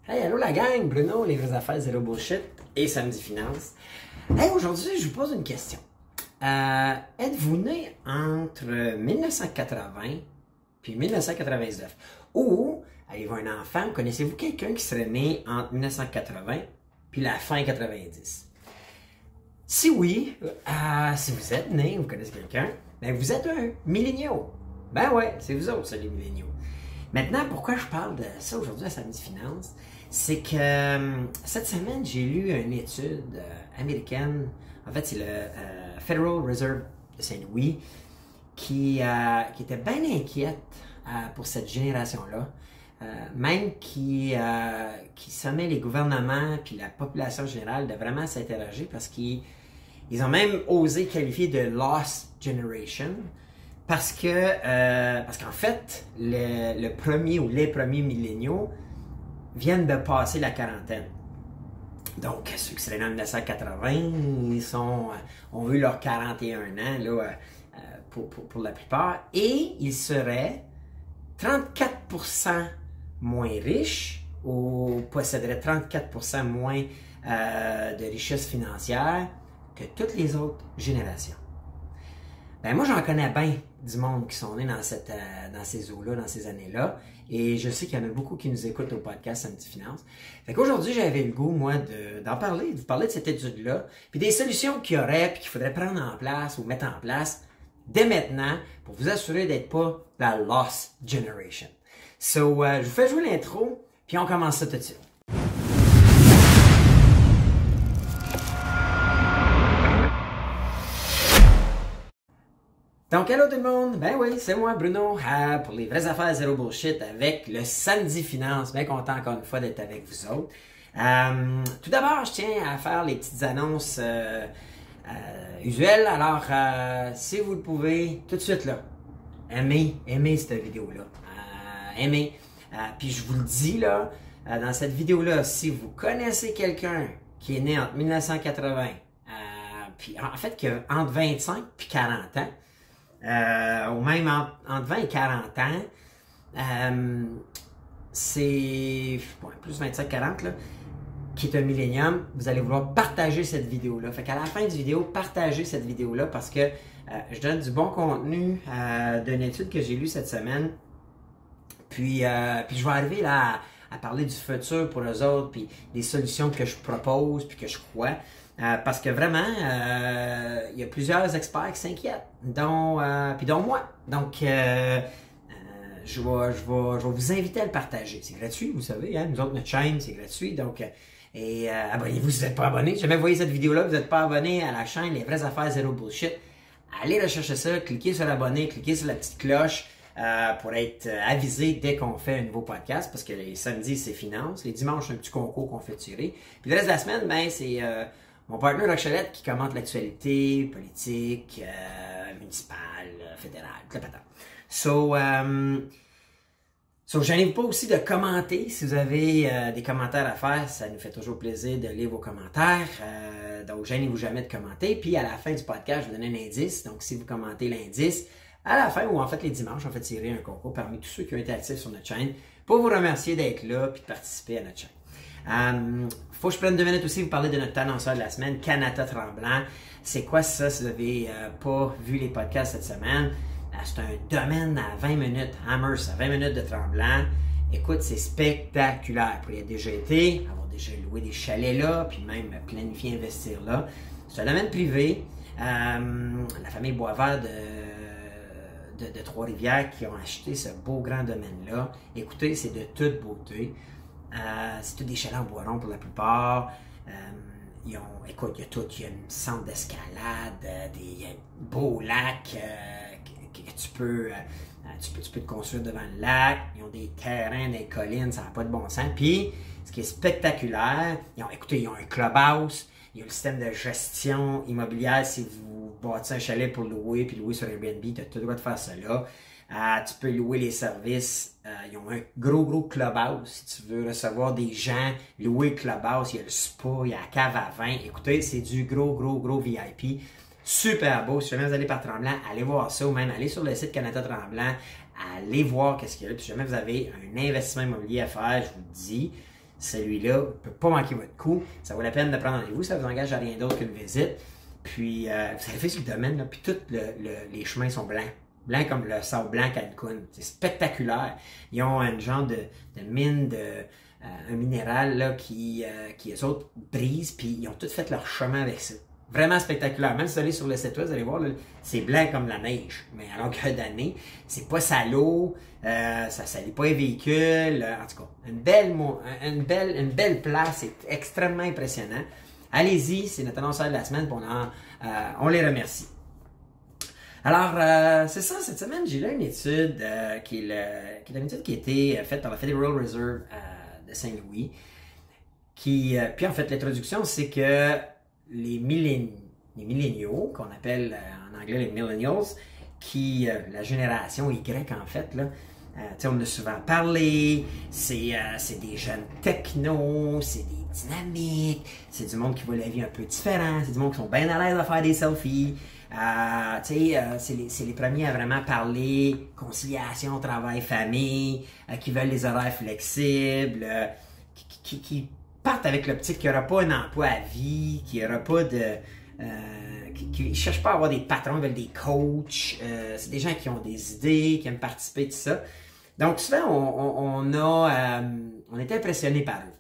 Hey, allô la gang, Bruno, les vraies affaires, zéro bullshit et Samedi Finance. Hey, aujourd'hui, je vous pose une question. Êtes-vous né entre 1980 puis 1999? Ou, avez-vous un enfant, connaissez-vous quelqu'un qui serait né entre 1980 puis la fin 90? Si oui, si vous êtes né, vous connaissez quelqu'un, ben vous êtes un milléniaux. Ben ouais, c'est vous autres, ça, les milléniaux. Maintenant, pourquoi je parle de ça aujourd'hui à Samedi Finance? C'est que cette semaine, j'ai lu une étude américaine. En fait, c'est le Federal Reserve de Saint-Louis qui était bien inquiète pour cette génération-là. Même qui sommait les gouvernements puis la population générale de vraiment s'interroger parce qu'ils ont même osé qualifier de Lost Generation. Parce qu'en fait, le premier ou les premiers milléniaux viennent de passer la quarantaine. Donc, ceux qui seraient nés en 1980, ont eu leurs 41 ans là, pour la plupart, et ils seraient 34% moins riches ou posséderaient 34% moins de richesse financière que toutes les autres générations. Ben moi, j'en connais bien du monde qui sont nés dans ces eaux-là, dans ces années-là. Et je sais qu'il y en a beaucoup qui nous écoutent au podcast Samedi Finance. Fait qu'aujourd'hui, j'avais le goût, moi, d'en parler, de vous parler de cette étude-là, puis des solutions qu'il y aurait, puis qu'il faudrait prendre en place ou mettre en place dès maintenant pour vous assurer d'être pas la Lost Generation. So, je vous fais jouer l'intro, puis on commence ça tout de suite. Donc, hello tout le monde! Ben oui, c'est moi, Bruno, pour les vraies affaires zéro bullshit avec le Samedi Finance. Bien content encore une fois d'être avec vous autres. Tout d'abord, je tiens à faire les petites annonces usuelles. Alors, si vous le pouvez, tout de suite là, aimez cette vidéo-là. Aimez. Puis je vous le dis là, dans cette vidéo-là, si vous connaissez quelqu'un qui est né entre 1980, puis en fait qui a entre 25 puis 40 ans, ou même entre 20 et 40 ans, c'est plus 25-40 là, qui est un millénium, vous allez vouloir partager cette vidéo-là. Fait qu'à la fin du vidéo, partagez cette vidéo-là parce que je donne du bon contenu d'une étude que j'ai lue cette semaine. Puis je vais arriver là à parler du futur pour eux autres, puis des solutions que je propose, puis que je crois. Parce que vraiment, il y a plusieurs experts qui s'inquiètent, dont moi. Donc, je vais vous inviter à le partager. C'est gratuit, vous savez, hein? Nous autres, notre chaîne, c'est gratuit. Donc, abonnez-vous si vous n'êtes pas abonné. Si jamais vous voyez cette vidéo-là, vous n'êtes pas abonné à la chaîne Les vraies affaires zéro bullshit, allez rechercher ça, cliquez sur abonner, cliquez sur la petite cloche pour être avisé dès qu'on fait un nouveau podcast. Parce que les samedis, c'est finance. Les dimanches, c'est un petit concours qu'on fait tirer. Puis le reste de la semaine, ben, c'est mon partenaire Roxelette qui commente l'actualité politique, municipale, fédérale, tout le patin. So, gênez-vous pas aussi de commenter. Si vous avez des commentaires à faire, ça nous fait toujours plaisir de lire vos commentaires. Donc, gênez-vous jamais de commenter. Puis, à la fin du podcast, je vous donne un indice. Donc, si vous commentez l'indice, à la fin, ou en fait les dimanches, on fait tirer un concours parmi tous ceux qui ont été actifs sur notre chaîne pour vous remercier d'être là et de participer à notre chaîne. Faut que je prenne 2 minutes aussi, vous parler de notre annonceur de la semaine, Canada Tremblant. C'est quoi ça, si vous n'avez pas vu les podcasts cette semaine? C'est un domaine à 20 minutes, Amherst, à 20 minutes de Tremblant. Écoute, c'est spectaculaire. Pour y avoir déjà été, avoir déjà loué des chalets là, puis même planifier investir là. C'est un domaine privé. La famille Boisvert de Trois-Rivières qui ont acheté ce beau grand domaine-là. Écoutez, c'est de toute beauté. C'est tous des chalets en bois rond pour la plupart. Écoute, il y a tout. Il y a une centre d'escalade, il y a un beau lac que tu peux te construire devant le lac. Ils ont des terrains, des collines, ça n'a pas de bon sens. Puis, ce qui est spectaculaire, ils ont un clubhouse, il y a le système de gestion immobilière. Si vous bâtissez un chalet pour louer, puis louer sur Airbnb, tu as tout le droit de faire ça là. Tu peux louer les services. Ils ont un gros clubhouse. Si tu veux recevoir des gens, louer le clubhouse, il y a le spa, il y a la cave à vin. Écoutez, c'est du gros VIP. Super beau. Si jamais vous allez par Tremblant, allez voir ça ou même allez sur le site Canada Tremblant. Allez voir qu'est-ce qu'il y a là. Puis si jamais vous avez un investissement immobilier à faire, je vous le dis, celui-là ne peut pas manquer votre coup. Ça vaut la peine de prendre rendez-vous, ça vous engage à rien d'autre qu'une visite. Puis, vous avez fait sur le domaine, là, puis tous les chemins sont blancs. Blancs comme le sable blanc Cancun. C'est spectaculaire. Ils ont un genre de mine un minéral là, qui eux autres brisent, puis ils ont tous fait leur chemin avec ça. Vraiment spectaculaire. Même si vous allez sur le site web, vous allez voir, c'est blanc comme la neige. Mais à longueur d'année, c'est pas salaud, ça salit pas les véhicules. En tout cas, une belle place. C'est extrêmement impressionnant. Allez-y, c'est notre annonceur de la semaine, puis on les remercie. Alors, c'est ça, cette semaine, j'ai lu une étude qui est une étude qui a été faite par la Federal Reserve de Saint-Louis. Puis en fait, l'introduction, c'est que les milléniaux, qu'on appelle en anglais les millennials, la génération Y en fait, là, on en a souvent parlé, c'est des jeunes technos, c'est des dynamiques, c'est du monde qui voit la vie un peu différent, c'est du monde qui sont bien à l'aise à faire des selfies. C'est les premiers à vraiment parler conciliation, travail, famille, qui veulent les horaires flexibles, qui partent avec l'optique qu'il n'y aura pas un emploi à vie, qu'il n'y aura pas de... qui ne cherchent pas à avoir des patrons, ils veulent des coachs, c'est des gens qui ont des idées, qui aiment participer, tout ça. Donc souvent, on était impressionnés par eux.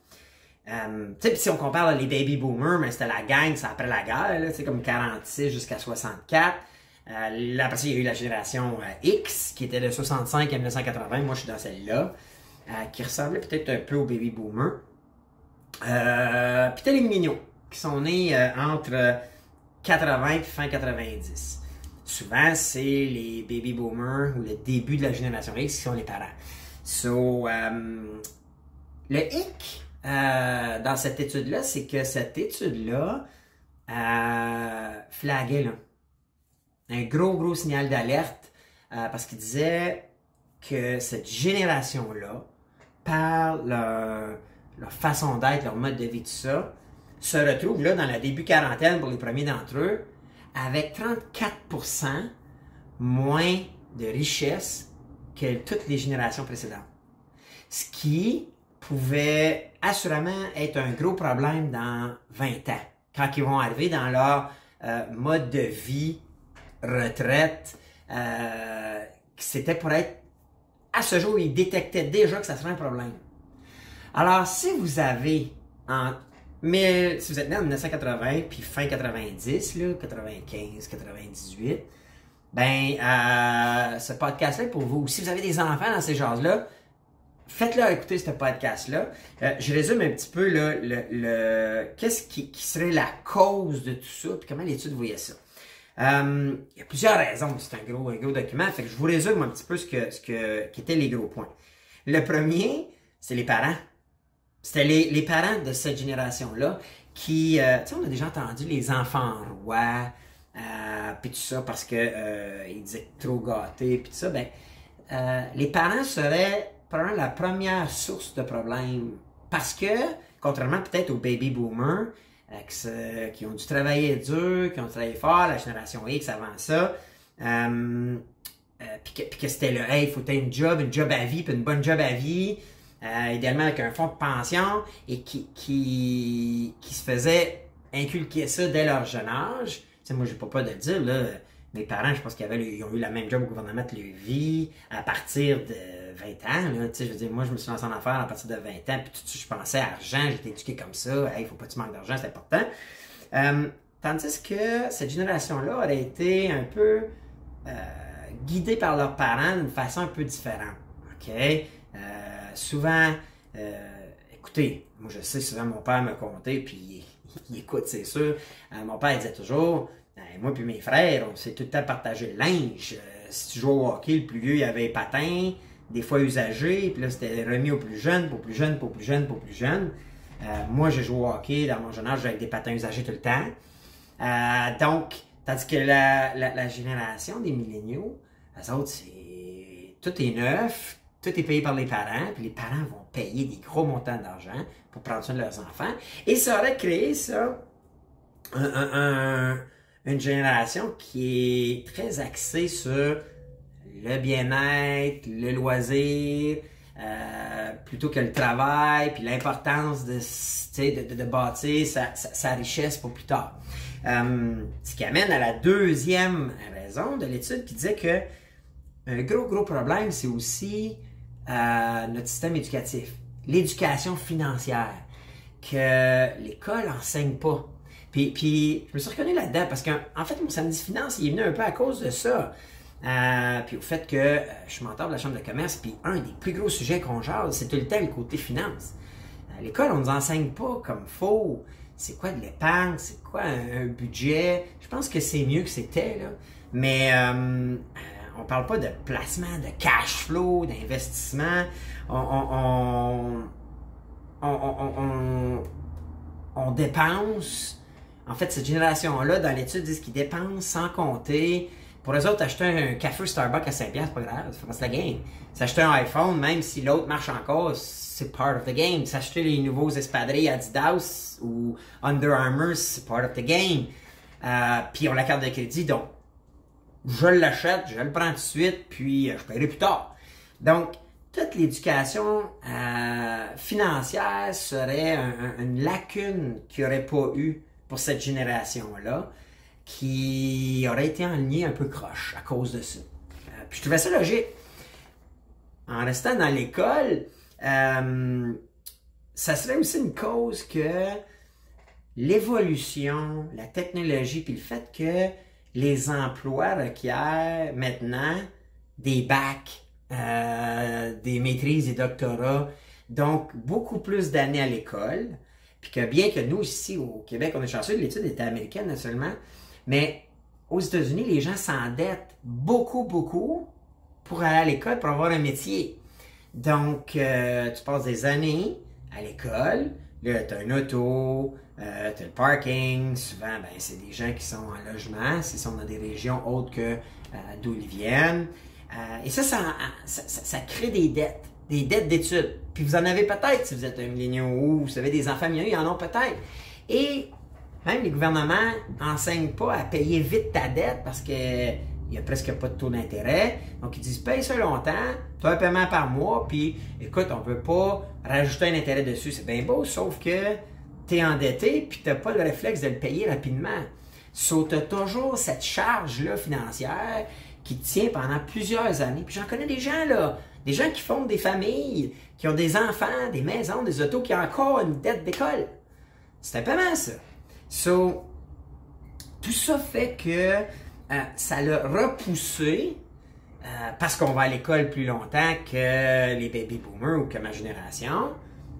Si on compare les baby boomers, mais c'était la gang, c'est après la guerre, là, comme 46 jusqu'à 64. Là, après ça, il y a eu la génération X, qui était de 65 à 1980. Moi, je suis dans celle-là, qui ressemblait peut-être un peu aux baby boomers. Puis t'as les milléniaux, qui sont nés entre 80 et fin 90. Souvent, c'est les baby boomers ou le début de la génération X qui sont les parents. So, le hic dans cette étude-là, c'est que cette étude-là flaguait là, un gros signal d'alerte parce qu'il disait que cette génération-là, par leur façon d'être, leur mode de vie, tout ça, se retrouve là dans la début quarantaine pour les premiers d'entre eux, avec 34% moins de richesse que toutes les générations précédentes. Ce qui pouvait assurément être un gros problème dans 20 ans, quand ils vont arriver dans leur mode de vie, retraite, c'était pour être, à ce jour, ils détectaient déjà que ça serait un problème. Alors, si vous avez, si vous êtes né en 1980, puis fin 90, là, 95, 98, ce podcast-là est pour vous. Si vous avez des enfants dans ces genres-là, faites-leur écouter ce podcast-là. Je résume un petit peu qu'est-ce qui serait la cause de tout ça, puis comment l'étude voyait ça. Il y a plusieurs raisons, c'est un gros document, fait que je vous résume un petit peu qui étaient les gros points. Le premier, c'est les parents. C'était les parents de cette génération-là qui, on a déjà entendu les enfants rois, puis tout ça, parce que ils disaient trop gâtés, puis tout ça, les parents seraient probablement la première source de problème. Parce que, contrairement peut-être aux baby boomers, qui ont dû travailler dur, qui ont travaillé fort, la génération X avant ça, puis que c'était le « hey, il faut avoir une job à vie, puis une bonne job à vie », idéalement avec un fonds de pension, et qui se faisait inculquer ça dès leur jeune âge. T'sais, moi, j'ai pas peur de le dire, là, mes parents, je pense ils ont eu la même job au gouvernement de leur vie à partir de 20 ans. Là, je veux dire, moi, je me suis lancé en affaires à partir de 20 ans, puis tout de suite, je pensais à argent, j'étais éduqué comme ça, hey, faut pas que tu manques d'argent, c'est important. Tandis que cette génération-là aurait été un peu guidée par leurs parents d'une façon un peu différente. OK? Souvent, écoutez, moi je sais, souvent mon père me contait, puis il écoute, c'est sûr. Mon père il disait toujours, moi puis mes frères, on s'est tout le temps partagé le linge. Si tu jouais au hockey, le plus vieux, il avait un patin, des fois usagé, puis là c'était remis aux plus jeunes, pour plus jeunes, pour plus jeunes, pour plus jeunes. Moi j'ai joué au hockey, dans mon jeune âge, avec des patins usagés tout le temps. Donc, tandis que la génération des milléniaux, eux autres, tout est neuf, tout est payé par les parents, puis les parents vont payer des gros montants d'argent pour prendre soin de leurs enfants. Et ça aurait créé ça, une génération qui est très axée sur le bien-être, le loisir, plutôt que le travail, puis l'importance de bâtir sa richesse pour plus tard. Ce qui amène à la deuxième raison de l'étude qui disait que un gros problème, c'est aussi notre système éducatif, l'éducation financière, que l'école enseigne pas. Puis je me suis reconnu là-dedans parce qu'en fait, mon samedi finance, il est venu un peu à cause de ça. Puis au fait que je suis mentor de la Chambre de commerce, puis un des plus gros sujets qu'on jase, c'est tout le temps le côté finance. À l'école, on nous enseigne pas comme faut. C'est quoi de l'épargne? C'est quoi un budget? Je pense que c'est mieux que c'était, là. Mais on parle pas de placement, de cash flow, d'investissement. On dépense. En fait, cette génération-là, dans l'étude, disent qu'ils dépensent sans compter. Pour eux autres, acheter un café Starbucks à 5$, c'est pas grave, ça fait partie de la game. S'acheter un iPhone, même si l'autre marche encore, c'est part of the game. S'acheter les nouveaux espadrilles Adidas ou Under Armour, c'est part of the game. Puis on a la carte de crédit, donc je l'achète, je le prends tout de suite, puis je paierai plus tard. Donc, toute l'éducation financière serait une lacune qu'il n'y aurait pas eu pour cette génération-là, qui aurait été enlignée un peu croche à cause de ça. Puis je trouvais ça logique. En restant dans l'école, ça serait aussi une cause que l'évolution, la technologie, puis le fait que les emplois requièrent maintenant des bacs, des maîtrises, des doctorats, donc beaucoup plus d'années à l'école. Puis que bien que nous, ici, au Québec, on est chanceux, l'étude était américaine, naturellement, mais aux États-Unis, les gens s'endettent beaucoup pour aller à l'école, pour avoir un métier. Donc, tu passes des années à l'école, là, tu as un auto, tu as le parking, souvent, ben, c'est des gens qui sont en logement, s'ils sont dans des régions autres que d'où ils viennent. Et ça crée des dettes d'études. Puis vous en avez peut-être si vous êtes un millénial ou vous avez des enfants milléniaux, ils en ont peut-être. Et même les gouvernements n'enseignent pas à payer vite ta dette parce qu'il n'y a presque pas de taux d'intérêt. Donc ils disent paye ça longtemps, tu as un paiement par mois, puis écoute, on ne peut pas rajouter un intérêt dessus. C'est bien beau, sauf que tu es endetté puis tu n'as pas le réflexe de le payer rapidement. So, tu as toujours cette charge-là financière qui tient pendant plusieurs années. Puis j'en connais des gens, là, des gens qui fondent des familles, qui ont des enfants, des maisons, des autos, qui ont encore une dette d'école. C'est un paiement, ça. So, tout ça fait que ça l'a repoussé parce qu'on va à l'école plus longtemps que les baby boomers ou que ma génération.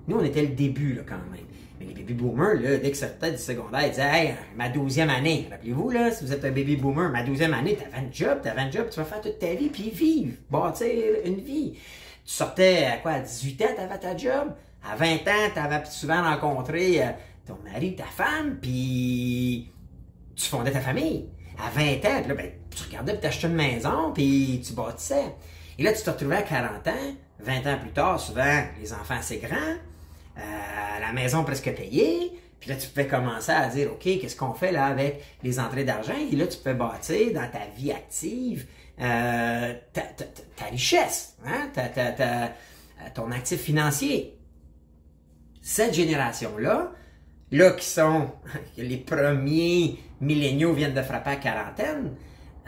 Nous, on était le début, là, quand même. Mais les baby boomers, là, dès que ça sortait du secondaire, ils disaient « Hey, ma 12e année. » Rappelez-vous, là, si vous êtes un baby boomer, ma 12e année, t'avais un job, tu vas faire toute ta vie, puis vivre, bâtir une vie. Tu sortais à quoi, à 18 ans, t'avais ta job. À 20 ans, t'avais souvent rencontré ton mari, ta femme, puis tu fondais ta famille. À 20 ans, puis là, ben, tu regardais, puis t'achetais une maison, puis tu bâtissais. Et là, tu te retrouvais à 40 ans, 20 ans plus tard, souvent, les enfants assez grands, la maison presque payée, puis là, tu pouvais commencer à dire, OK, qu'est-ce qu'on fait là avec les entrées d'argent? Et là, tu peux bâtir dans ta vie active ta richesse, hein? Ton actif financier. Cette génération-là, là qui sont les premiers milléniaux viennent de frapper à quarantaine,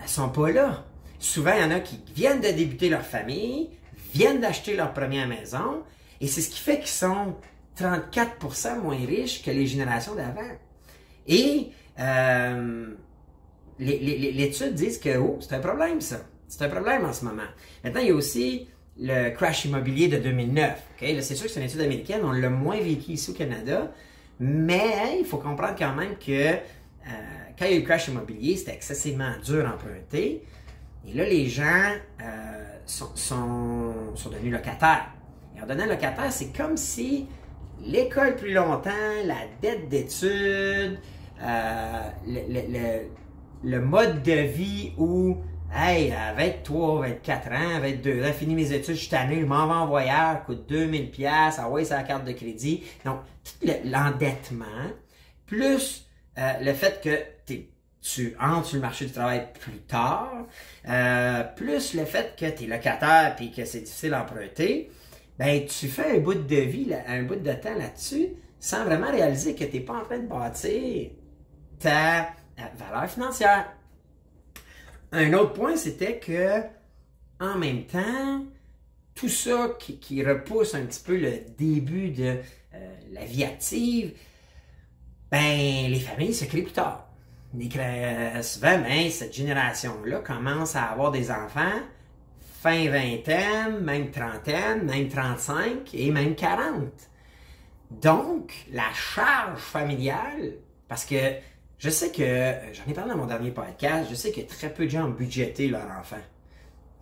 elles sont pas là. Souvent, il y en a qui viennent de débuter leur famille, viennent d'acheter leur première maison, et c'est ce qui fait qu'ils sont 34% moins riches que les générations d'avant. Et l'étude dit que c'est un problème, ça. C'est un problème en ce moment. Maintenant, il y a aussi le crash immobilier de 2009. Okay? Là, c'est sûr que c'est une étude américaine, on l'a moins vécu ici au Canada, mais il faut comprendre quand même que quand il y a eu le crash immobilier, c'était excessivement dur à emprunter. Et là, les gens sont devenus locataires. Et en devenant locataire, c'est comme si l'école plus longtemps, la dette d'études, le mode de vie où, hey, à 23, 24 ans, 22 ans, fini mes études, je suis tanné, je m'en vais en voyage, coûte 2000$, ah ouais, c'est la carte de crédit. Donc, tout l'endettement, plus le fait que tu entres sur le marché du travail plus tard, plus le fait que tu es locataire et que c'est difficile d'emprunter, ben tu fais un bout de vie, un bout de temps là-dessus, sans vraiment réaliser que tu n'es pas en train de bâtir ta valeur financière. Un autre point, c'était que, en même temps, tout ça qui repousse un petit peu le début de la vie active, ben les familles se créent plus tard. Souvent, ben, cette génération-là commence à avoir des enfants fin vingtaine, même trentaine, même 35 et même 40. Donc, la charge familiale, parce que je sais que, j'en ai parlé dans mon dernier podcast, je sais que très peu de gens ont budgété leur enfant.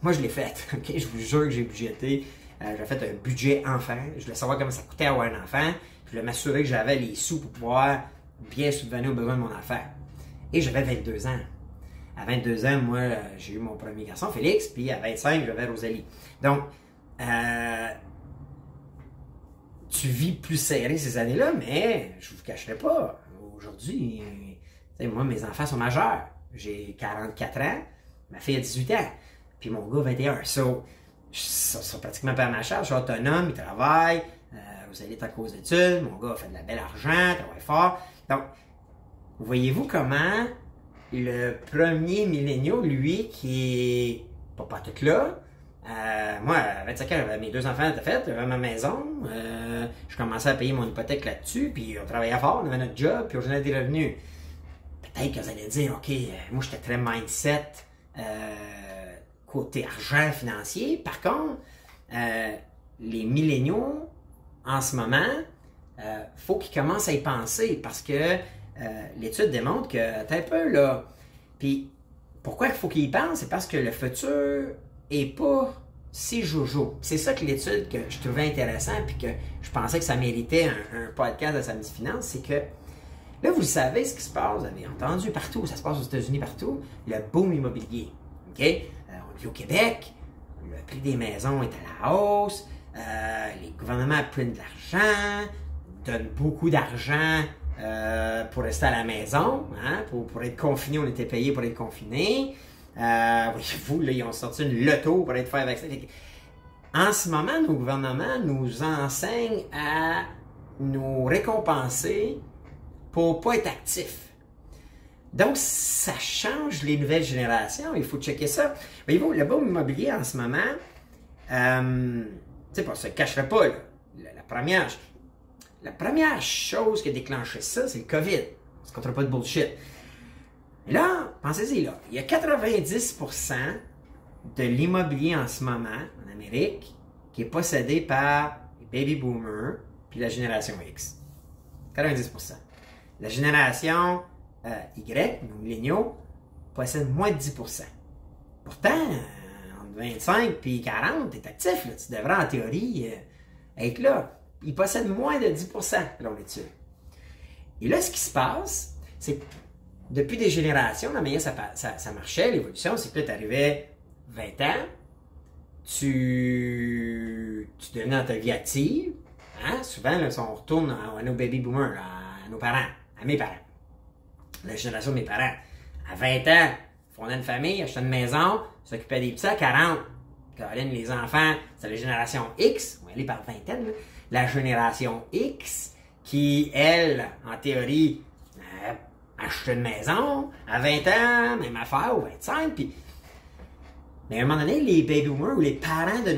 Moi, je l'ai fait, ok? Je vous jure que j'ai budgété. J'ai fait un budget enfant. Je voulais savoir comment ça coûtait avoir un enfant. Je voulais m'assurer que j'avais les sous pour pouvoir bien subvenir aux besoins de mon enfant. Et j'avais 22 ans. À 22 ans, moi, j'ai eu mon premier garçon, Félix, puis à 25, j'avais Rosalie. Donc, tu vis plus serré ces années-là, mais je vous cacherai pas. Aujourd'hui, moi, mes enfants sont majeurs. J'ai 44 ans, ma fille a 18 ans, puis mon gars 21. Ils sont pratiquement pas à ma charge, je suis autonome, ils travaillent, Rosalie est en cause d'études, mon gars fait de la belle argent, travaille fort. Donc, voyez-vous comment le premier milléniaux, lui, qui est pas tout là, moi, à 25 ans, mes 2 enfants étaient faits, j'avais ma maison, je commençais à payer mon hypothèque là-dessus, puis on travaillait fort, on avait notre job, puis on générait des revenus. Peut-être que vous allez dire, OK, moi j'étais très mindset côté argent financier. Par contre, les milléniaux, en ce moment, faut qu'ils commencent à y penser parce que l'étude démontre que t'as un peu là. Puis pourquoi il faut qu'ils y pensent? C'est parce que le futur est pas si jojo. C'est ça que l'étude que je trouvais intéressant puis que je pensais que ça méritait un podcast de Samedi Finance, c'est que là, vous savez ce qui se passe, vous avez entendu partout, ça se passe aux États-Unis partout, le boom immobilier. OK? On vit au Québec, le prix des maisons est à la hausse, les gouvernements prennent de l'argent, donnent beaucoup d'argent pour rester à la maison, hein, pour être confiné, on était payé pour être confiné. Voyez-vous, là, ils ont sorti une loto pour être fait vacciner. En ce moment, nos gouvernements nous enseignent à nous récompenser pour ne pas être actifs. Donc, ça change les nouvelles générations. Il faut checker ça. Voyez-vous, le boom immobilier en ce moment, tu sais, on ne se cacherait pas, là. La première chose qui a déclenché ça, c'est le COVID. On ne se comptera pas de bullshit. Et là, pensez-y, là, il y a 90% de l'immobilier en ce moment, en Amérique, qui est possédé par les baby boomers puis la génération X. 90%. La génération Y, nos milléniaux, possède moins de 10%. Pourtant, entre 25 et 40, tu es actif, là, tu devrais en théorie être là. Ils possèdent moins de 10% selon l'étude. Et là, ce qui se passe, c'est que depuis des générations, la manière ça marchait, l'évolution, c'est que là, tu arrivais 20 ans, tu devenais dans ta vie active. Hein? Souvent, là, on retourne à nos baby boomers, à nos parents, à mes parents. La génération de mes parents. À 20 ans, fondaient une famille, achetaient une maison, s'occupaient des petits. À 40, Caroline, les enfants, c'est la génération X, on va aller par vingtaine, là. La génération X, qui, elle, en théorie, achetait une maison, à 20 ans, même affaire, ou 25, puis... Mais à un moment donné, les baby boomers, ou les parents de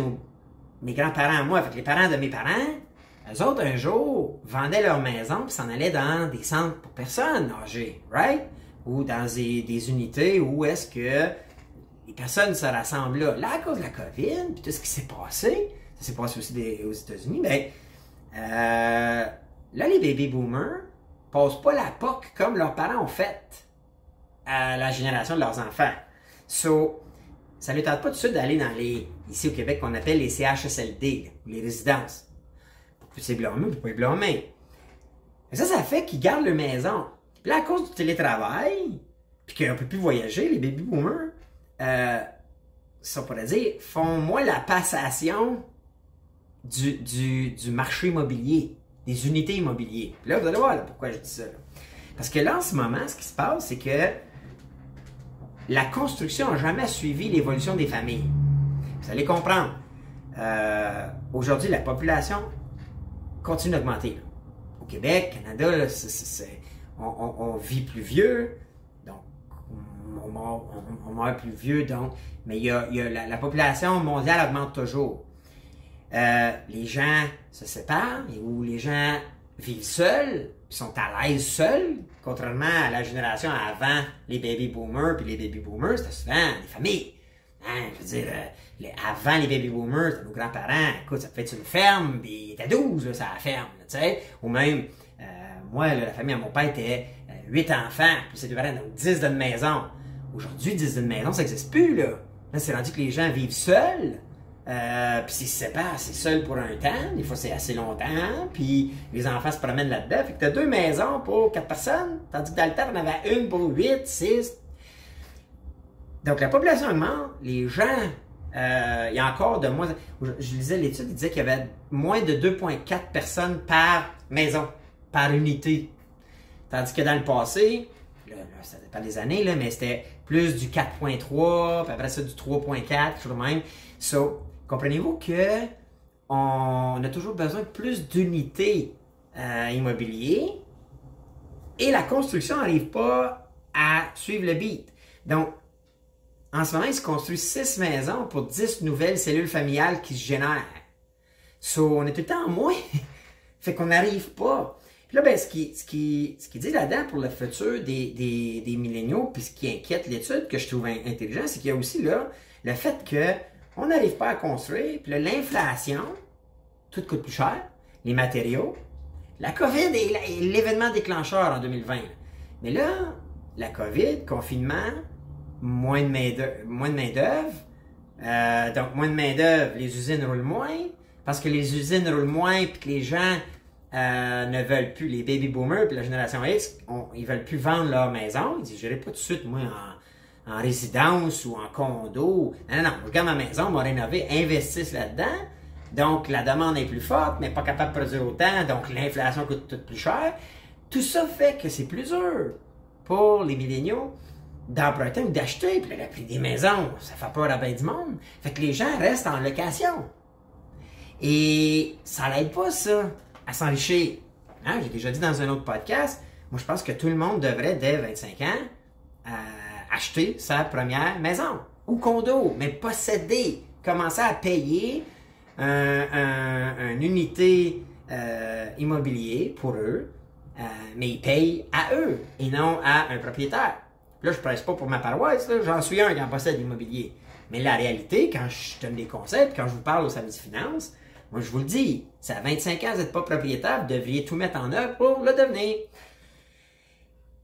mes grands-parents, moi, avec les parents de mes parents, eux autres, un jour, vendaient leur maison puis s'en allaient dans des centres pour personnes âgées, right? Ou dans des unités où est-ce que les personnes se rassemblent là. Là, à cause de la COVID, puis tout ce qui s'est passé, ça s'est passé aussi aux États-Unis, mais là, les baby boomers passent pas la POC comme leurs parents ont fait à la génération de leurs enfants. So, ça ne tente pas tout de suite d'aller dans ici au Québec, qu'on appelle les CHSLD, les résidences. Puis c'est blâmé, vous pouvez blâmer. Mais ça fait qu'ils gardent leur maison. Puis là, à cause du télétravail, puis qu'on ne peut plus voyager, les baby boomers, ça on pourrait dire, font moins la passation du marché immobilier, des unités immobilières. Puis là, vous allez voir là, pourquoi je dis ça. Là. Parce que là, en ce moment, ce qui se passe, c'est que la construction n'a jamais suivi l'évolution des familles. Vous allez comprendre. aujourd'hui, la population continue d'augmenter. Au Québec, Canada, là, on vit plus vieux, donc on meurt plus vieux, donc, mais la population mondiale augmente toujours. Les gens se séparent ou les gens vivent seuls, puis sont à l'aise seuls, contrairement à la génération avant les baby boomers, puis les baby boomers, c'était souvent des familles. Hein, je veux dire, avant les baby boomers, c'était nos grands-parents, écoute, ça peut être une ferme, puis il était 12, là, ça la ferme, tu sais, ou même, moi, là, la famille à mon père était 8 enfants, puis c'est donc 10 d'une maison. Aujourd'hui, 10 d'une maison, ça n'existe plus, là. Là, c'est rendu que les gens vivent seuls, puis s'ils se séparent, c'est seul pour un temps, des fois c'est assez longtemps, puis les enfants se promènent là-dedans, fait que t'as 2 maisons pour 4 personnes, tandis que dans le temps, on avait une pour 8, 6. Donc la population augmente, les gens, il y a encore de moins, je lisais l'étude, il disait qu'il y avait moins de 2,4 personnes par maison, par unité, tandis que dans le passé, là, ça dépend des années, là, mais c'était plus du 4,3, puis après ça du 3,4, quelque chose de même. So, comprenez-vous que on a toujours besoin de plus d'unités immobilières et la construction n'arrive pas à suivre le beat. Donc, en ce moment, il se construit 6 maisons pour 10 nouvelles cellules familiales qui se génèrent. So, on est tout le temps en moins. Fait qu'on n'arrive pas. Puis là, ben, ce qui dit là-dedans pour le futur des milléniaux, puis ce qui inquiète l'étude, que je trouve intelligent, c'est qu'il y a aussi là le fait que on n'arrive pas à construire, puis là, l'inflation, tout coûte plus cher, les matériaux, la COVID est l'événement déclencheur en 2020. Mais là, la COVID, confinement, moins de main-d'œuvre, donc moins de main-d'œuvre, les usines roulent moins, parce que les usines roulent moins, puis que les gens ne veulent plus, les baby boomers, puis la génération X, ils veulent plus vendre leur maison. Ils disent, je n'irai pas tout de suite, moi, en résidence ou en condo. Non, je garde ma maison, m'a rénové, investissent là-dedans. Donc, la demande est plus forte, mais pas capable de produire autant, donc l'inflation coûte tout plus cher. Tout ça fait que c'est plus dur pour les milléniaux d'emprunter ou d'acheter. Puis là, le prix des maisons, ça fait peur à bien du monde. Fait que les gens restent en location. Et ça l'aide pas, ça, à s'enrichir. Hein? J'ai déjà dit dans un autre podcast, moi, je pense que tout le monde devrait, dès 25 ans, acheter sa première maison ou condo, mais posséder, commencer à payer une unité immobilier pour eux, mais ils payent à eux et non à un propriétaire. Là, je ne presse pas pour ma paroisse, j'en suis un qui en possède l'immobilier. Mais la réalité, quand je donne des conseils, quand je vous parle au Samedi Finance, moi je vous le dis, c'est à 25 ans, vous n'êtes pas propriétaire, vous devriez tout mettre en œuvre pour le devenir.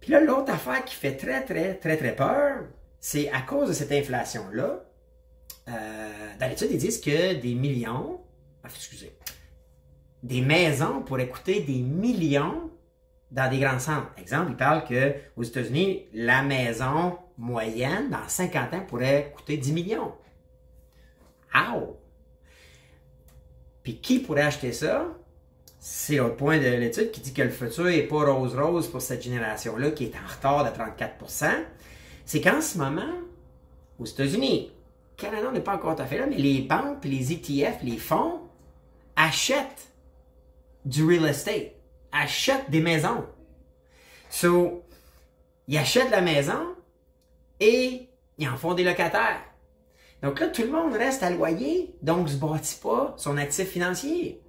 Puis là, l'autre affaire qui fait très peur, c'est à cause de cette inflation-là, dans l'étude, ils disent que des maisons pourraient coûter des millions dans des grands centres. Exemple, ils parlent qu'aux États-Unis, la maison moyenne, dans 50 ans, pourrait coûter 10 millions. Ow! Puis qui pourrait acheter ça? C'est l'autre point de l'étude qui dit que le futur n'est pas rose-rose pour cette génération-là qui est en retard de 34%. C'est qu'en ce moment, aux États-Unis, Canada n'est pas encore tout à fait là, mais les banques, puis les ETF, les fonds, achètent du real estate, achètent des maisons. So, ils achètent la maison et ils en font des locataires. Donc là, tout le monde reste à loyer, donc ne se bâtit pas son actif financier.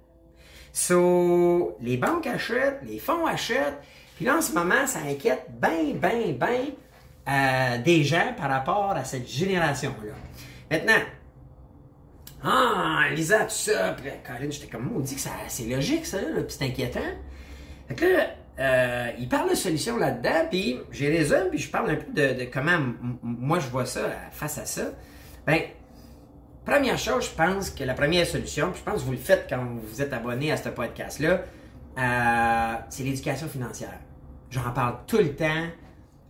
So, les banques achètent, les fonds achètent, puis là, en ce moment, ça inquiète des gens par rapport à cette génération-là. Maintenant, Lisa, tout ça, puis Colin, j'étais comme maudit que c'est logique, ça, là, puis c'est inquiétant. Fait que là, il parle de solutions là-dedans, puis j'ai raison, puis je parle un peu de comment moi je vois ça face à ça. Ben, première chose, je pense que la première solution, puis je pense que vous le faites quand vous êtes abonné à ce podcast-là, c'est l'éducation financière. J'en parle tout le temps.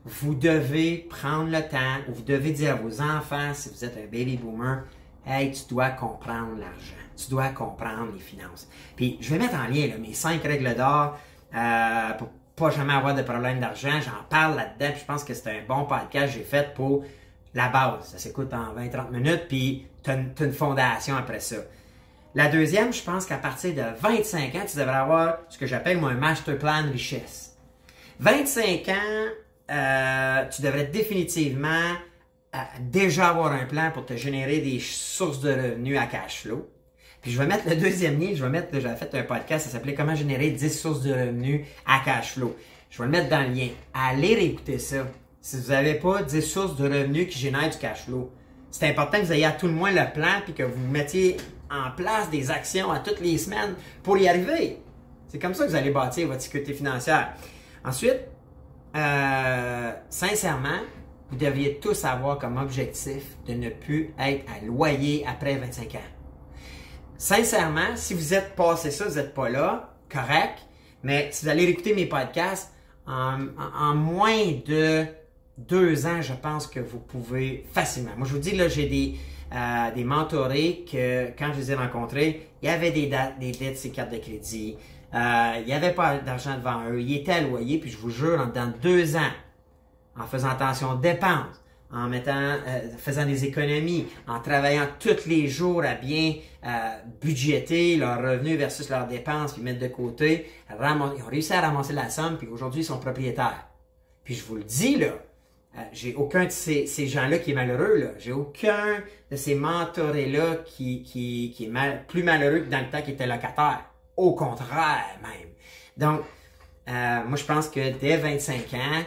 Vous devez prendre le temps, ou vous devez dire à vos enfants, si vous êtes un baby boomer, hey, tu dois comprendre l'argent, tu dois comprendre les finances. Puis, je vais mettre en lien là, mes 5 règles d'or pour pas jamais avoir de problème d'argent. J'en parle là-dedans, puis je pense que c'est un bon podcast que j'ai fait pour la base. Ça s'écoute en 20-30 minutes, puis tu as une fondation après ça. La deuxième, je pense qu'à partir de 25 ans, tu devrais avoir ce que j'appelle moi un master plan richesse. 25 ans, tu devrais définitivement déjà avoir un plan pour te générer des sources de revenus à cash flow. Puis je vais mettre le deuxième lien, j'avais fait un podcast, ça s'appelait Comment générer 10 sources de revenus à cash flow. Je vais le mettre dans le lien. Allez réécouter ça. Si vous n'avez pas 10 sources de revenus qui génèrent du cash flow, c'est important que vous ayez à tout le moins le plan puis que vous mettiez en place des actions à toutes les semaines pour y arriver. C'est comme ça que vous allez bâtir votre sécurité financière. Ensuite, sincèrement, vous devriez tous avoir comme objectif de ne plus être à loyer après 25 ans. Sincèrement, si vous êtes passé ça, vous n'êtes pas là, correct, mais si vous allez écouter mes podcasts, en moins de 2 ans, je pense que vous pouvez facilement. Moi, je vous dis, là, j'ai des mentorés que, quand je les ai rencontrés, il y avait des dettes sur cartes de crédit, il n'y avait pas d'argent devant eux, ils étaient à loyer, puis je vous jure, dans 2 ans, en faisant attention aux dépenses, en faisant des économies, en travaillant tous les jours à bien budgéter leurs revenus versus leurs dépenses, puis mettre de côté, ils ont réussi à ramasser la somme, puis aujourd'hui, ils sont propriétaires. Puis je vous le dis, là, j'ai aucun de ces gens-là qui est malheureux, là. J'ai aucun de ces mentorés-là qui est plus malheureux que dans le temps qu'il était locataire. Au contraire, même. Donc, moi, je pense que dès 25 ans,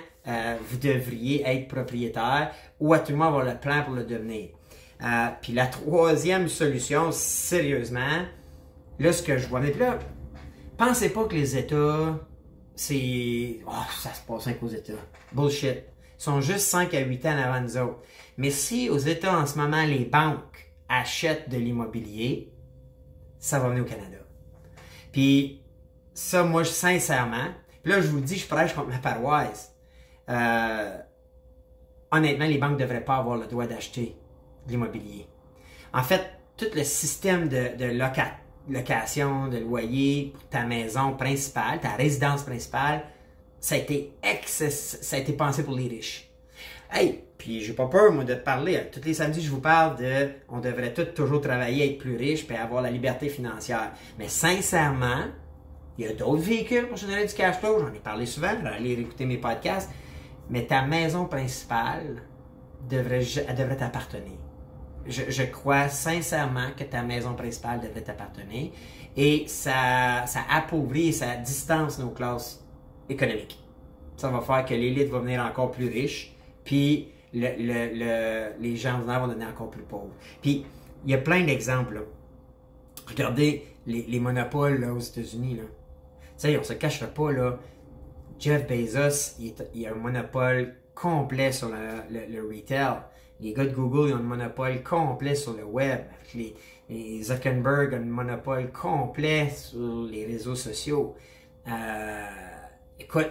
vous devriez être propriétaire ou à tout le moins avoir le plan pour le devenir. Puis la troisième solution, sérieusement, là, ce que je vois, mais là, pensez pas que les États, c'est... Oh, ça se passe qu'aux États. Bullshit. Ils sont juste 5 à 8 ans avant nous autres. Mais si aux États, en ce moment, les banques achètent de l'immobilier, ça va venir au Canada. Puis ça, moi, sincèrement, puis là, je vous le dis, je prêche contre ma paroisse. Honnêtement, les banques ne devraient pas avoir le droit d'acheter de l'immobilier. En fait, tout le système de location, de loyer pour ta maison principale, ta résidence principale, ça a été pensé pour les riches. Hey, puis j'ai pas peur, moi, de te parler. Tous les samedis, je vous parle de on devrait tous toujours travailler, être plus riche, puis avoir la liberté financière. Mais sincèrement, il y a d'autres véhicules pour générer du cash flow. J'en ai parlé souvent, allez écouter mes podcasts. Mais ta maison principale elle devrait t'appartenir. Je crois sincèrement que ta maison principale devrait t'appartenir. Et ça appauvrit, ça distance nos classes économiques. Ça va faire que l'élite va venir encore plus riche, puis les gens ordinaires vont devenir encore plus pauvres. Puis, il y a plein d'exemples, là. Regardez les monopoles là, aux États-Unis. Tu sais, on se cachera pas, là. Jeff Bezos, il a un monopole complet sur le retail. Les gars de Google, ils ont un monopole complet sur le web. Les Zuckerberg ont un monopole complet sur les réseaux sociaux. Écoute,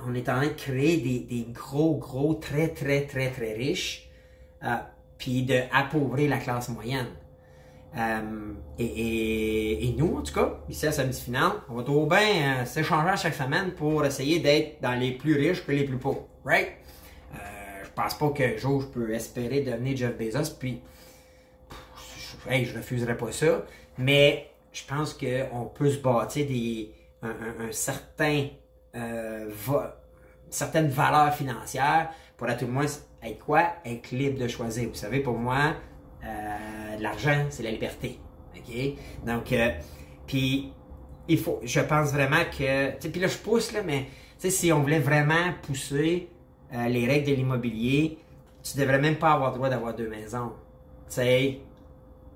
on est en train de créer des gros, très riches, puis d'appauvrir la classe moyenne. Et nous, en tout cas, ici à Samedi Finance, on va trop bien s'échanger à chaque semaine pour essayer d'être dans les plus riches que les plus pauvres. Right? Je pense pas qu'un jour je peux espérer devenir Jeff Bezos, puis je refuserais pas ça, mais je pense qu'on peut se bâtir certaines valeurs financières pour à tout le moins être quoi? Être libre de choisir. Vous savez, pour moi, l'argent, c'est la liberté. OK? Donc, puis, je pense vraiment que, tu sais, puis là, je pousse, là, mais, tu sais, si on voulait vraiment pousser les règles de l'immobilier, tu devrais même pas avoir le droit d'avoir 2 maisons. Tu sais,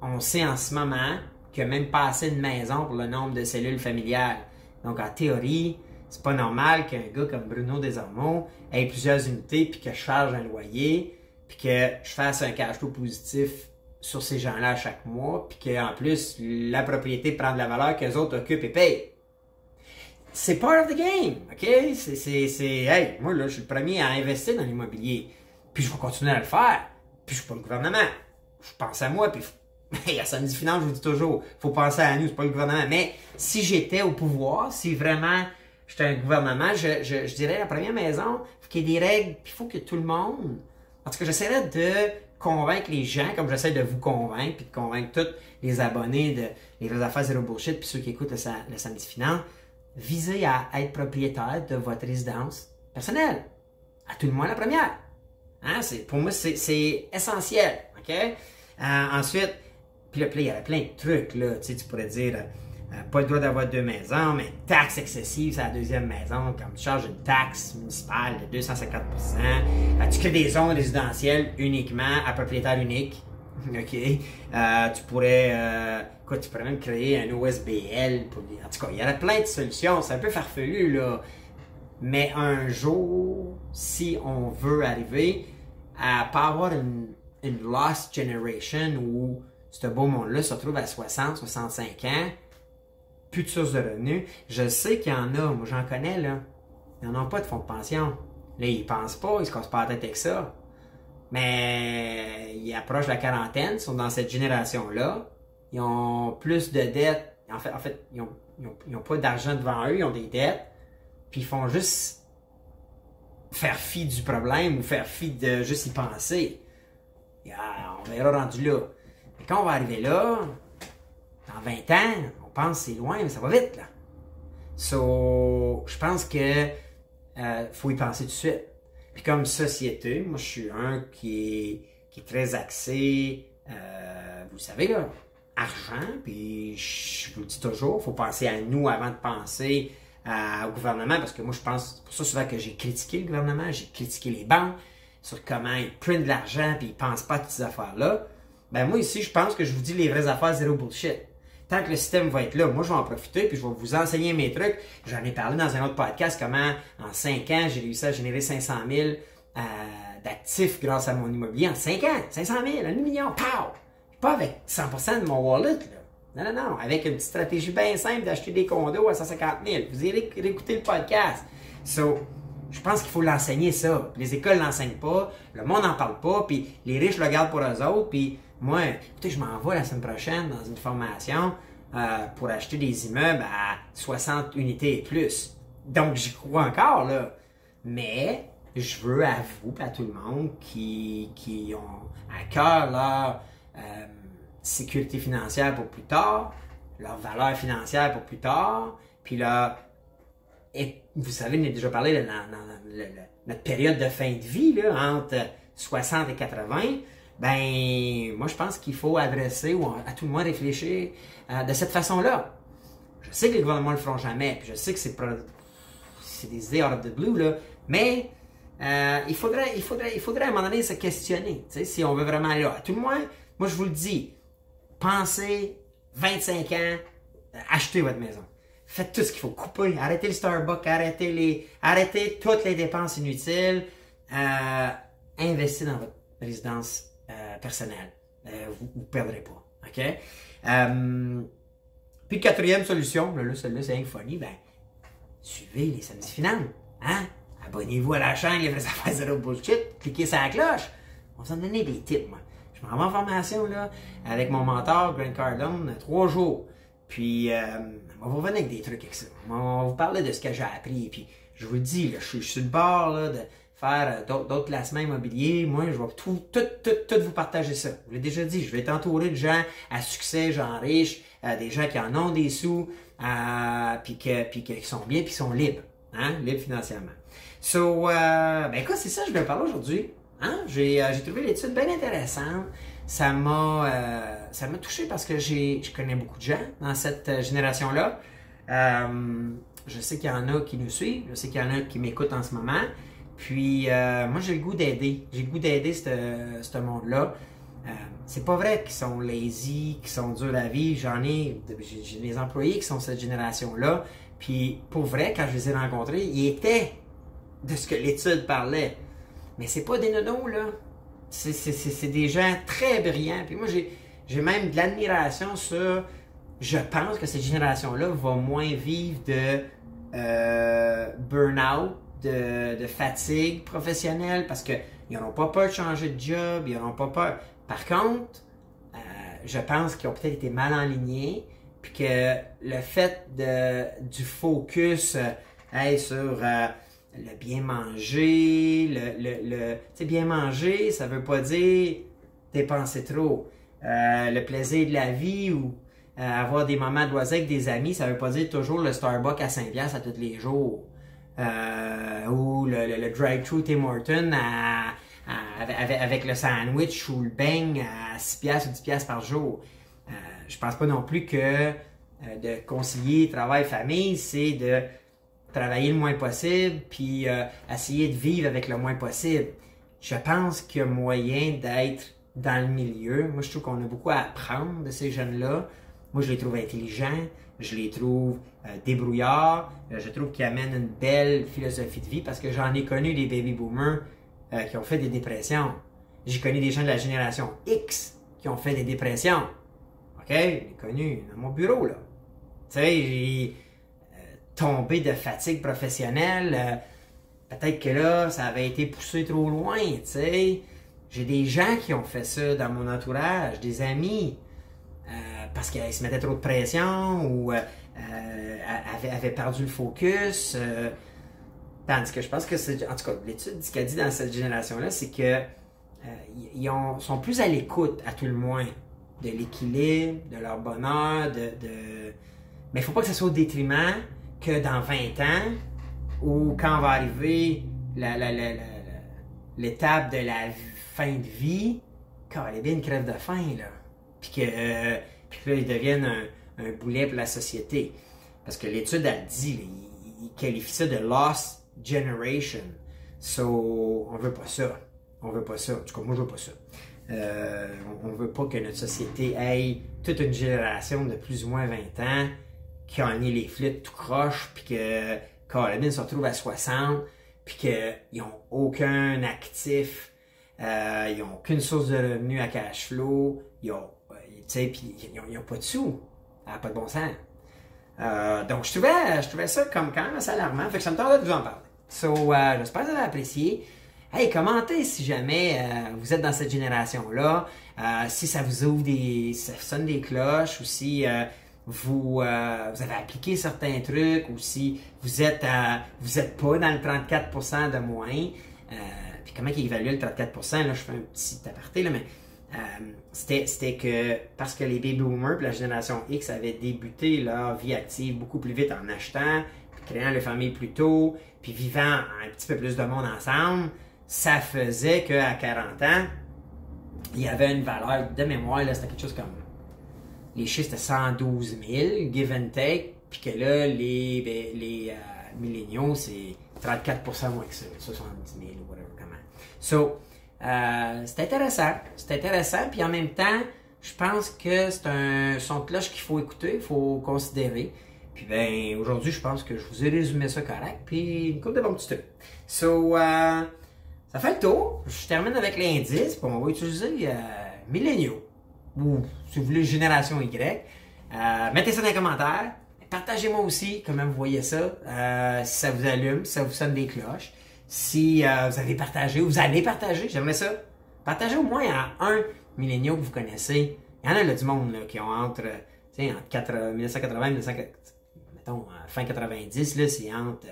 on sait en ce moment qu'il n'y a même pas assez de maisons pour le nombre de cellules familiales. Donc, en théorie, c'est pas normal qu'un gars comme Bruno Desormeaux ait plusieurs unités puis que je charge un loyer puis que je fasse un cash flow positif sur ces gens-là chaque mois puis qu'en plus, la propriété prend de la valeur qu'eux autres occupent et payent. C'est part of the game, OK? Hey, moi, là, je suis le premier à investir dans l'immobilier. Puis je vais continuer à le faire. Puis je suis pas le gouvernement. Je pense à moi, puis à Samedi Finance, je vous dis toujours, faut penser à nous, c'est pas le gouvernement. Mais si j'étais au pouvoir, si vraiment j'étais un gouvernement, je dirais la première maison, il faut qu'il y ait des règles, puis il faut que tout le monde... En tout cas, j'essaierais de convaincre les gens, comme j'essaie de vous convaincre, puis de convaincre tous les abonnés de Les Vraies Affaires Zéro Bullshit, puis ceux qui écoutent le Samedi Finance, visez à être propriétaire de votre résidence personnelle. À tout le moins la première. Hein? Pour moi, c'est essentiel. OK? Ensuite, puis là, il y avait plein de trucs. Là. Tu pourrais dire, pas le droit d'avoir 2 maisons, mais taxe excessive sur la deuxième maison, comme tu charges une taxe municipale de 250%. Tu crées des zones résidentielles uniquement à propriétaire unique. OK? Tu pourrais même créer un OSBL. En tout cas, il y aurait plein de solutions. C'est un peu farfelu, là. Mais un jour, si on veut arriver à pas avoir une lost generation où ce beau monde-là se retrouve à 60, 65 ans, plus de sources de revenus, je sais qu'il y en a, moi j'en connais, là. Ils n'en ont pas de fonds de pension. Là, ils pensent pas, ils se cassent pas la tête avec ça. Mais ils approchent la quarantaine, ils sont dans cette génération-là. Ils ont plus de dettes. En fait, ils ont pas d'argent devant eux, ils ont des dettes. Puis ils font juste faire fi du problème ou faire fi de juste y penser. On verra rendu là. Mais quand on va arriver là, dans 20 ans, on pense que c'est loin, mais ça va vite, là. So, je pense que faut y penser tout de suite. Puis comme société, moi je suis un qui est très axé, vous savez là, argent, puis je vous le dis toujours, il faut penser à nous avant de penser au gouvernement, parce que moi je pense, c'est pour ça souvent que j'ai critiqué le gouvernement, j'ai critiqué les banques, sur comment ils prennent de l'argent puis ils pensent pas à toutes ces affaires-là. Ben moi ici, je pense que je vous dis les vraies affaires, zéro bullshit. Tant que le système va être là, moi je vais en profiter puis je vais vous enseigner mes trucs. J'en ai parlé dans un autre podcast, comment en 5 ans, j'ai réussi à générer 500 000 d'actifs grâce à mon immobilier. En 5 ans, 500 000, 1 million, pow! Pas avec 100% de mon wallet, là. Non, avec une petite stratégie bien simple d'acheter des condos à 150 000. Vous irez écouter le podcast. So, je pense qu'il faut l'enseigner ça. Les écoles l'enseignent pas, le monde n'en parle pas, puis les riches le gardent pour eux autres, puis moi, écoutez, je m'en vais la semaine prochaine dans une formation pour acheter des immeubles à 60 unités et plus. Donc, j'y crois encore, là. Mais, je veux à vous, à tout le monde qui ont à cœur leur sécurité financière pour plus tard, leur valeur financière pour plus tard, puis leur... Et vous savez, on a déjà parlé dans notre période de fin de vie, là, entre 60 et 80, ben, moi, je pense qu'il faut adresser ou à tout le moins réfléchir de cette façon-là. Je sais que les gouvernements ne le feront jamais, puis je sais que c'est des idées out of the blue, là, mais il faudrait à un moment donné se questionner, tu sais, si on veut vraiment aller là. À tout le moins, moi, je vous le dis, pensez 25 ans, achetez votre maison. Faites tout ce qu'il faut. Couper, arrêtez le Starbucks, arrêtez toutes les dépenses inutiles. Investissez dans votre résidence personnelle. Vous ne perdrez pas. OK? Puis, quatrième solution, là celle-là, c'est funny, ben, suivez les Samedis Finance. Hein? Abonnez-vous à la chaîne Les Vraies Affaires Zéro Bullshit. Cliquez sur la cloche. On va s'en donner des tips, moi. Je m'en vais en formation, là, avec mon mentor, Grant Cardone, 3 jours. Puis, on va vous revenir avec des trucs avec ça. On va vous parler de ce que j'ai appris. Puis, je vous le dis, là, je suis sur le bord là, de faire d'autres placements immobiliers. Moi, je vais tout vous partager ça. Je vous l'ai déjà dit, je vais être entouré de gens à succès, gens riches, des gens qui en ont des sous, puis qui sont bien, puis qui sont libres. Hein? Libres financièrement. So, ben écoute, c'est ça que je vais parler aujourd'hui. Hein? J'ai trouvé l'étude bien intéressante. Ça m'a touché parce que je connais beaucoup de gens dans cette génération-là. Je sais qu'il y en a qui nous suivent, je sais qu'il y en a qui m'écoutent en ce moment. Puis moi, j'ai le goût d'aider. J'ai le goût d'aider ce monde-là. C'est pas vrai qu'ils sont lazy, qu'ils sont durs à vivre. J'ai des employés qui sont cette génération-là. Puis pour vrai, quand je les ai rencontrés, ils étaient de ce que l'étude parlait. Mais c'est pas des nonos, là. C'est des gens très brillants. Puis moi, j'ai même de l'admiration sur... Je pense que cette génération-là va moins vivre de burn-out, de fatigue professionnelle, parce qu'ils n'auront pas peur de changer de job, ils n'auront pas peur. Par contre, je pense qu'ils ont peut-être été mal enlignés, puis que le fait du focus sur... le bien manger, tu sais, bien manger, ça veut pas dire dépenser trop. Le plaisir de la vie ou avoir des moments de loisirs avec des amis, ça veut pas dire toujours le Starbucks à 5$ à tous les jours. Ou le drive-thru Tim Hortons avec le sandwich ou le bang à 6$ ou 10$ par jour. Je pense pas non plus que de concilier travail-famille, c'est de travailler le moins possible puis essayer de vivre avec le moins possible. Je pense qu'il y a moyen d'être dans le milieu. Moi, je trouve qu'on a beaucoup à apprendre de ces jeunes-là. Moi, je les trouve intelligents, je les trouve débrouillards, je trouve qu'ils amènent une belle philosophie de vie parce que j'en ai connu des baby boomers qui ont fait des dépressions. J'ai connu des gens de la génération X qui ont fait des dépressions. OK? J'ai connu dans mon bureau, là. Tu sais, j'ai tombé de fatigue professionnelle. Peut-être que là, ça avait été poussé trop loin, tu sais. J'ai des gens qui ont fait ça dans mon entourage, des amis, parce qu'ils se mettaient trop de pression ou avaient perdu le focus. Tandis que je pense que c'est, en tout cas, l'étude, ce qu'elle dit dans cette génération-là, c'est que ils sont plus à l'écoute, à tout le moins, de l'équilibre, de leur bonheur, mais il ne faut pas que ça soit au détriment que dans 20 ans, ou quand va arriver l'étape de la fin de vie, quand les bien crèvent de faim, là. Puis que là, ils deviennent un boulet pour la société. Parce que l'étude a dit, là, il qualifie ça de lost generation. So, on veut pas ça. On veut pas ça. En tout cas, moi, je veux pas ça. On veut pas que notre société ait toute une génération de plus ou moins 20 ans qui ont mis les flûtes tout croche, puis que Carolyn se retrouve à 60, puis qu'ils n'ont aucun actif, ils n'ont aucune source de revenus à cash flow, ils n'ont pas de sous, ça n'a pas de bon sens. Donc, je trouvais ça comme quand même assez alarmant, fait que ça me tentait de vous en parler. So, j'espère que vous avez apprécié. Hey, commentez si jamais vous êtes dans cette génération-là, si ça vous ouvre ça sonne des cloches, ou si vous avez appliqué certains trucs, ou si vous êtes pas dans le 34% de moins. Puis comment ils évaluent le 34%, là, je fais un petit aparté, là, mais c'était que parce que les baby boomers et la génération X avaient débuté leur vie active beaucoup plus vite en achetant, puis créant les familles plus tôt, puis vivant un petit peu plus de monde ensemble, ça faisait qu'à 40 ans, il y avait une valeur de mémoire, là, c'était quelque chose comme les chiffres c'était 112 000, give and take, puis que là, les milléniaux, c'est 34% moins que ça, 70 000 ou whatever, comment. So, c'est intéressant, puis en même temps, je pense que c'est un son de cloche qu'il faut écouter, il faut considérer. Puis ben, aujourd'hui, je pense que je vous ai résumé ça correct, puis une couple de bons petits trucs. So, ça fait le tour. Je termine avec l'indice, puis on va utiliser milléniaux. Ou si vous voulez génération Y. Mettez ça dans les commentaires. Partagez-moi aussi comment vous voyez ça. Si ça vous allume, si ça vous sonne des cloches. Si vous avez partagé ou vous allez partager, j'aimerais ça. Partagez au moins à un milléniaux que vous connaissez. Il y en a là, du monde là, qui ont entre 1980 et 1980, mettons, fin 90, là, c'est entre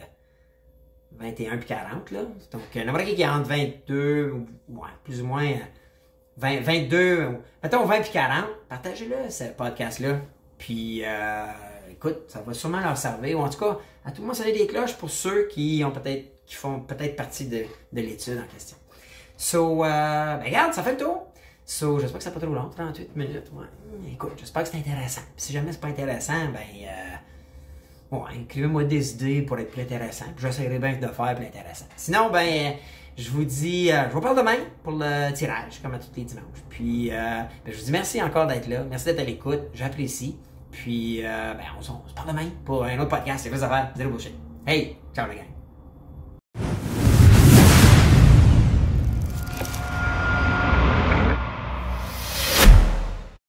21 et 40. Là. Donc, n'importe qui est entre 22, ouais, plus ou moins 22, mettons 20 et 40, partagez-le, ce podcast-là. Puis, écoute, ça va sûrement leur servir. Ou en tout cas, à tout le monde, ça des cloches pour ceux qui font peut-être partie de l'étude en question. So, ben regarde, ça fait le tour. So, j'espère que ça n'a pas trop long, 38 minutes. Ouais. Écoute, j'espère que c'est intéressant. Puis si jamais c'est pas intéressant, ben, écrivez-moi des idées pour être plus intéressant. Puis j'essaierai bien de faire plus intéressant. Sinon, ben, je vous dis, je vous parle demain pour le tirage, comme à tous les dimanches. Puis, ben, je vous dis merci encore d'être là. Merci d'être à l'écoute. J'apprécie. Puis, ben, on se parle demain pour un autre podcast. C'est plus à faire. Zéro bullshit. Hey, ciao les gars.